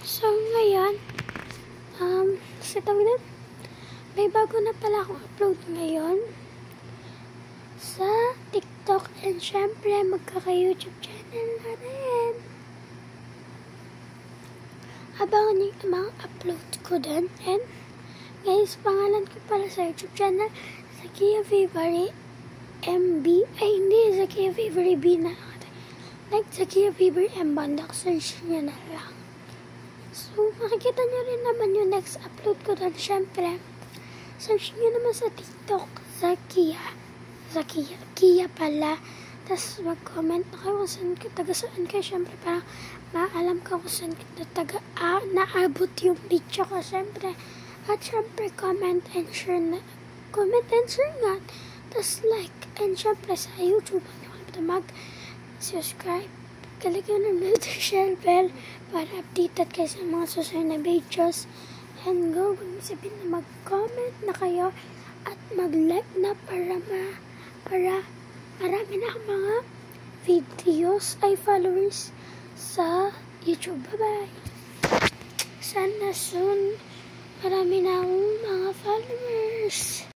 So, ngayon, sa tawid may bago na pala akong upload ngayon sa TikTok, and syempre magkaka-YouTube channel na rin. Abangan niyo yung mga upload ko dun. And guys, pangalan ko pala sa YouTube channel, Zakia Vivari MB. Ay, hindi, Zakia Vivari B na. Like Zakia Vivari M Bandak, search nyo na lang. So, makikita nyo rin naman yung next upload ko dun. Syempre, search nyo naman sa TikTok, Zakia pala. Tapos mag-comment na kayo kung saan taga saan kayo. Syempre, parang maalam ka kung saan naabot yung video ko. Syempre, at syempre, comment and share nga. Tapos like, and syempre sa YouTube, mag-subscribe. Kalagyan ng notification bell para updated kayo sa mga susunod na videos. And go, sabihin na mag-comment na kayo at mag-like na para marami na mga videos ay followers sa YouTube. Bye-bye! Sana soon marami na akong mga followers.